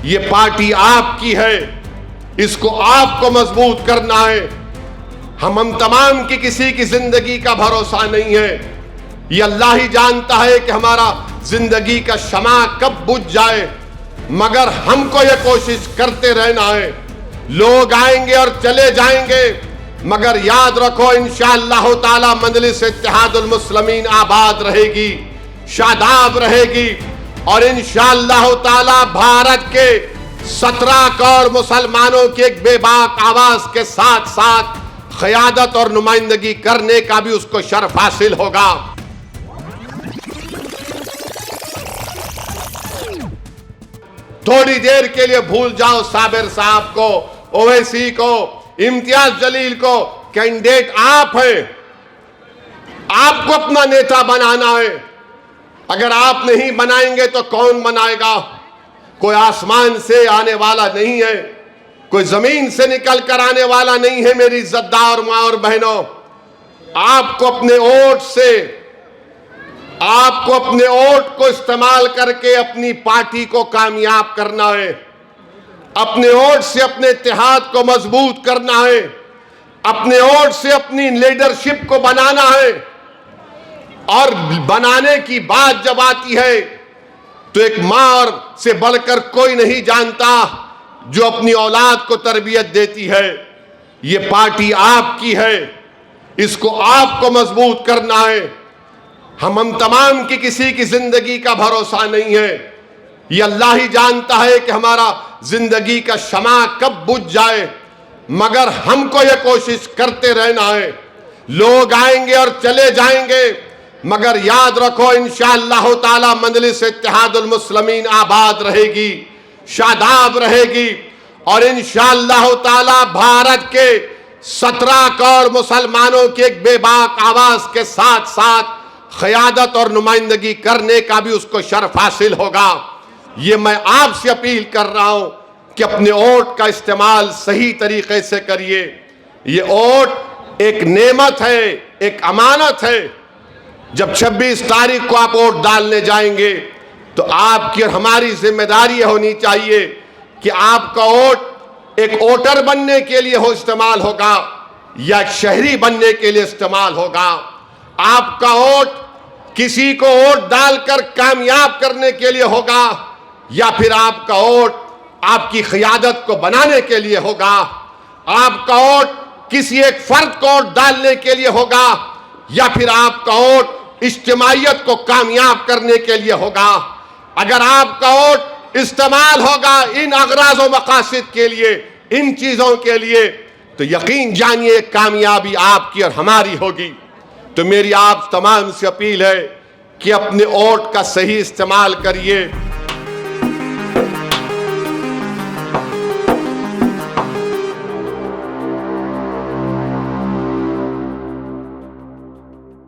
ये पार्टी आपकी है, इसको आपको मजबूत करना है। हम तमाम की किसी की जिंदगी का भरोसा नहीं है। ये अल्लाह ही जानता है कि हमारा जिंदगी का शमा कब बुझ जाए, मगर हमको ये कोशिश करते रहना है। लोग आएंगे और चले जाएंगे, मगर याद रखो इंशाअल्लाह ताला मजलिस इत्तेहादुल मुस्लिमीन आबाद रहेगी, शादाब रहेगी। और इंशाअल्लाह ताला भारत के 17 करोड़ मुसलमानों की एक बेबाक आवाज के साथ साथ क़यादत और नुमाइंदगी करने का भी उसको शर्फ हासिल होगा। थोड़ी देर के लिए भूल जाओ साबिर साहब को, ओवैसी को, इम्तियाज जलील को। कैंडिडेट आप हैं, आपको अपना नेता बनाना है। अगर आप नहीं बनाएंगे तो कौन बनाएगा? कोई आसमान से आने वाला नहीं है, कोई जमीन से निकल कर आने वाला नहीं है। मेरी इज्जतदार माँ और बहनों, आपको अपने वोट से, आपको अपने वोट को इस्तेमाल करके अपनी पार्टी को कामयाब करना है। अपने वोट से अपने इत्तेहाद को मजबूत करना है। अपने वोट से अपनी लीडरशिप को बनाना है। और बनाने की बात जब आती है तो एक माँ से बढ़कर कोई नहीं जानता जो अपनी औलाद को तरबियत देती है। ये पार्टी आपकी है, इसको आपको मजबूत करना है। हम तमाम की किसी की जिंदगी का भरोसा नहीं है। ये अल्लाह ही जानता है कि हमारा जिंदगी का शमा कब बुझ जाए, मगर हमको ये कोशिश करते रहना है। लोग आएंगे और चले जाएंगे, मगर याद रखो इंशाअल्लाह ताला मजलिस इत्तेहादुल मुस्लिमीन आबाद रहेगी, शादाब रहेगी। और इंशाअल्लाह ताला भारत के 17 करोड़ मुसलमानों की एक बेबाक आवाज के साथ साथ क़यादत और नुमाइंदगी करने का भी उसको शर्फ हासिल होगा। ये मैं आपसे अपील कर रहा हूं कि अपने वोट का इस्तेमाल सही तरीके से करिए। ये वोट एक नेमत है, एक अमानत है। जब 26 तारीख को आप वोट डालने जाएंगे तो आपकी और हमारी जिम्मेदारी होनी चाहिए कि आपका वोट एक वोटर बनने के लिए हो इस्तेमाल होगा या शहरी बनने के लिए इस्तेमाल होगा। आपका वोट किसी को वोट डालकर कामयाब करने के लिए होगा या फिर आपका वोट आपकी क़यादत को बनाने के लिए होगा। आपका वोट किसी एक फर्द को वोट डालने के लिए होगा या फिर आपका वोट इज्तिमाइयत को कामयाब करने के लिए होगा। अगर आपका वोट इस्तेमाल होगा इन अगराज़ व मकासिद के लिए, इन चीज़ों के लिए, तो यकीन जानिए कामयाबी आपकी और हमारी होगी। तो मेरी आप तमाम से अपील है कि अपने वोट का सही इस्तेमाल करिए।